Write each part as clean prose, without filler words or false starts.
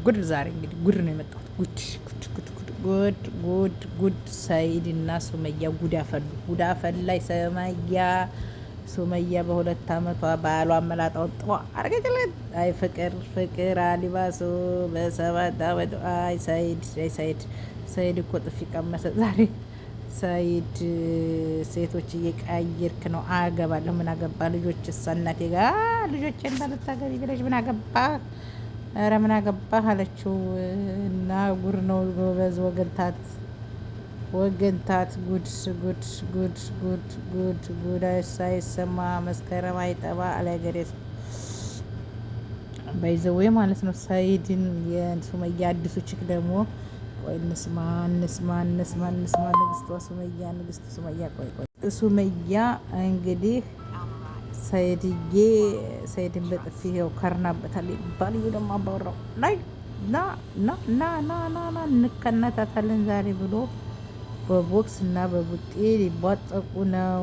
ጉድ ዛሬ እንግዲህ ጉድ ነው የመጣው። ጉድ ሰይድና ሱመያ ጉድ አፈላይ ሱመያ በ2 አመቷ ባሏ አመላጣውን ጥዋ አርገጭለት። አይ ፍቅር አሊባሶ በ7 አመቷ። አይ ሰይድ እኮ ጥፊ ቀመሰ ዛሬ። ሰይድ ሴቶች እየቀያየርክ ነው። አገባለሁ። ምን አገባ? ልጆች እናቴ ጋር ልጆቼን ባልታገቢ ብለሽ ምን አገባ? ኧረ ምን አገባ አለችው። እና ጉድ ነው ጎበዝ። ወገንታት ጉድ ሳይሰማ መስከረም አይጠባ አለገሬ በይዘዌ ማለት ነው። ሰይድን የሱመያ አዲሱ ችክ ደግሞ ቆይ እንስማ ንግስቷ ሱመያ ቆይ ሱመያ እንግዲህ ሰይድን በጥፊ ይኸው ከርናበታል። ባልዩ ደግሞ አባወራው ላይ ና እንከነታታለን ዛሬ ብሎ በቦክስ እና በቡጤ ሊቧጠቁ ነው።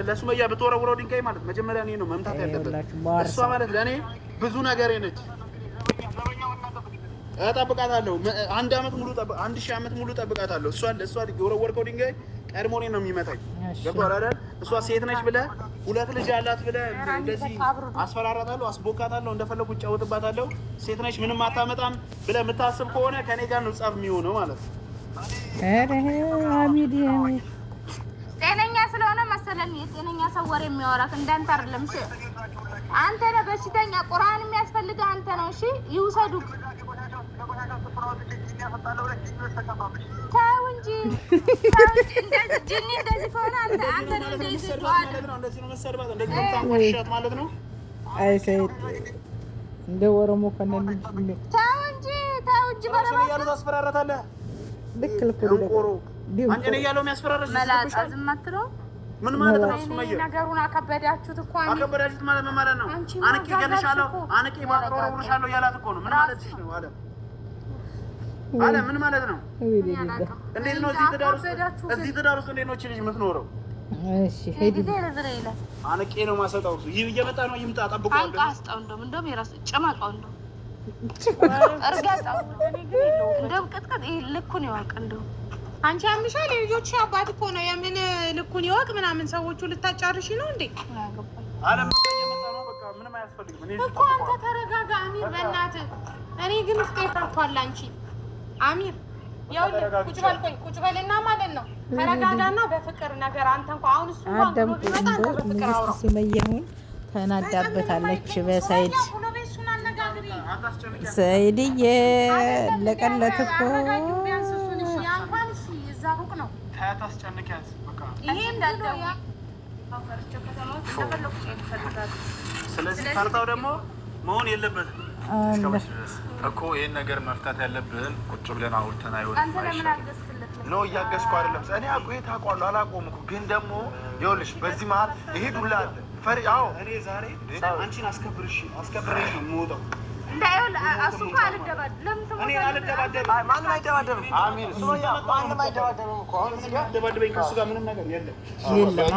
ለሱመያ ብትወረውረው ድንጋይ ማለት መጀመሪያ እኔ ነው መምታት ያለበት። እሷ ማለት ለእኔ ብዙ ነገር ነች። እጠብቃታለሁ። 1 አመት ሙሉ 1000 አመት ሙሉ እጠብቃታለሁ። እሷ የወረወርከው ድንጋይ ቀድሞ እኔን ነው የሚመታኝ። ገብቶሃል አይደል? እሷ ሴት ነች ብለህ 2 ልጅ አላት ብለህ እንደዚህ አስፈራራታለሁ፣ አስቦካታለሁ፣ እንደፈለኩ እጫወትባታለሁ። ሴት ነች ምንም አታመጣም ብለህ የምታስብ ከሆነ ከኔ ጋር ነው ጸብ የሚሆነው ማለት ነው። ጤነኛ ስለሆነ መሰለን የጤነኛ ሰው ወሬ የሚያወራክ እንዳንተ አይደለም። እሺ አንተ ነህ በሽተኛ። ቁርአን የሚያስፈልግህ አንተ ነው። እሺ ይውሰዱክ። ተው እንጂ እንደዚህ ከሆነ አንተ ነው እንደዚህ ነው መሰርባት እንደዚህ ነው ታንቆሻት ማለት ነው። አይ ሰይድ እንደ ወረሞ ከነን ተው እንጂ በረባ ያለው ታስፈራራታለህ። ልክ ልቆሮ አንተ ነህ ያለው የሚያስፈራራሽ መላጣ ዝም አትለው። ምን ማለት ነው? ሱመያ ነገሩን አከበዳችሁት እኮ አከበዳችሁት ማለት ምን ማለት ነው? አንቄ ገለሻለሁ፣ አንቄ ባጥሮሮሻለሁ ያላት እኮ ነው። ምን ማለት ነው? አለ ምን ማለት ነው? እንዴት ነው እዚህ ትዳር ውስጥ እንዴት ነው እቺ ልጅ የምትኖረው? እሺ ሄዲ አንቄ ነው ማሰጣው። ይሄ እየመጣ ነው። ይምጣ ጠብቀው። አንቃ አስጣው እንደም የራስ ጨማቃው እርጋጣው እንደም ቅጥቅጥ ይሄ ልኩን ይዋቅ እንደው አንቺ አምሻል የልጆች አባት እኮ ነው። የምን ልኩን ይወቅ ምናምን ሰዎቹ ልታጫርሺ ነው እንዴ? አለም እየመጣ ነው። በቃ ምንም አያስፈልግም። እኔ እኮ አንተ ተረጋጋ አሚር፣ በእናትህ እኔ ግን እስከ ይፈርቷል። አንቺ አሚር ያው ቁጭ በልና ማለት ነው ተረጋጋና በፍቅር ነገር አንተ እንኳን አሁን እሱ ነው ቢመጣ አንተ በፍቅር አውራ። ሱመያውን ተናዳበታለች በሰይድ ሰይድዬ ለቀለት እኮ ስለዚህ ካርታው ደግሞ መሆን የለበትም እኮ። ይሄን ነገር መፍታት ያለብን ቁጭ ብለን አውርተን አይሆንም። ነው እያገዝኩ አይደለም እኔ ታውቀዋለሁ፣ አላውቀውም እኮ ግን ደግሞ ይኸውልሽ በዚህ መሀል ይሄ ዱላ አለ ፈሪ። አዎ እኔ ዛሬ አንቺን አስከብሬሽ ነው የምወጣው። እንዳይሆን አሱካ አልደባደብም። እኔ አልደባደብም። ማንም አይደባደብም። አሚን ሱመያ ማንም አይደባደብም እኮ። አሁን እዚህ ጋር ደባደበኝ ከሱ ጋር ምንም ነገር የለም።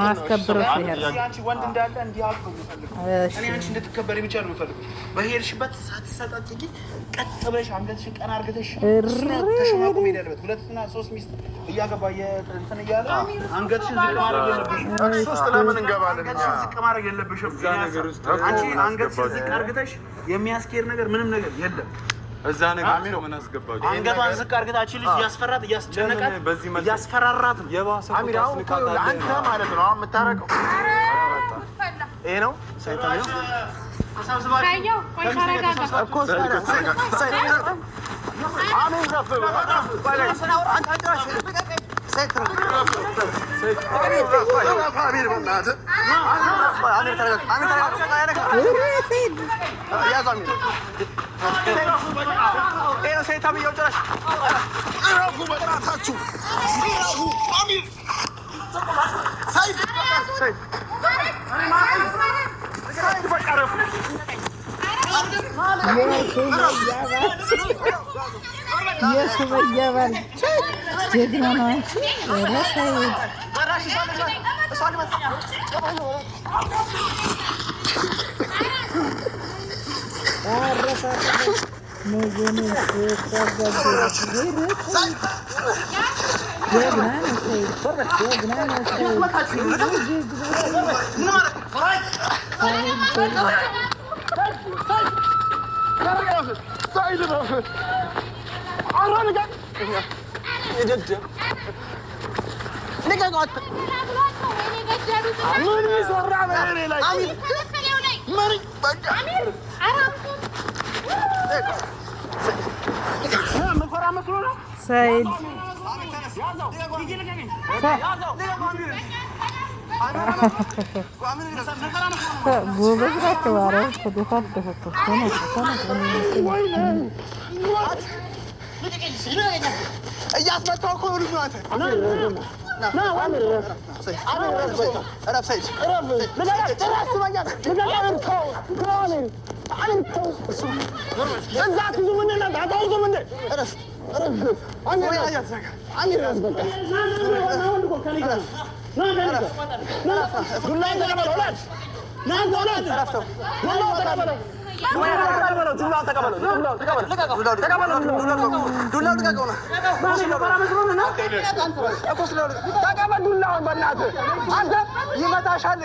አስከብረሽ ይሄዳል። አንቺ ወንድ እንዳለ እንዲያውቅ ነው የምፈልገው። እኔ አንቺ እንድትከበሪ ብቻ ነው የምፈልገው። በሄድሽበት ሳትሰጣጥቂ ቀጥ ብለሽ አንገትሽን ቀና አድርገሽ ተሸማቆ መሄድ ያለበት 2 እና 3 ሚስት እያገባ እንትን እያለ አንገትሽን ዝቅ ማድረግ የለብሽም። ሶስት ለምን እንገባለን? አንገትሽን ዝቅ ማድረግ የለብሽም። አንቺ አንገትሽን ዝቅ አድርገሽ የሚያስኬድ ነገር ምንም ነገር የለም። እዛ ነገር ነው ምን አስገባችሁ? አንገቷን ዝቅ አድርገታችሁ ልጅ ያስፈራት እያስጨነቃት እያስፈራራት ነው። አሚር አሁን እኮ አንተ ማለት ነው አሁን የምታረቀው ይሄ ነው ሰይጣን ነው። ሳይው ቆይ ተረጋጋ እኮ አሚር ዘፈው የሱመያ ባል ጀግና ነው። አንቺ ሰይድ ጎበዝ ናቸው። ኧረ ተደፋደፉ። እያስመታው እኮ ነው ልጁ አንተ። ይመታሻል።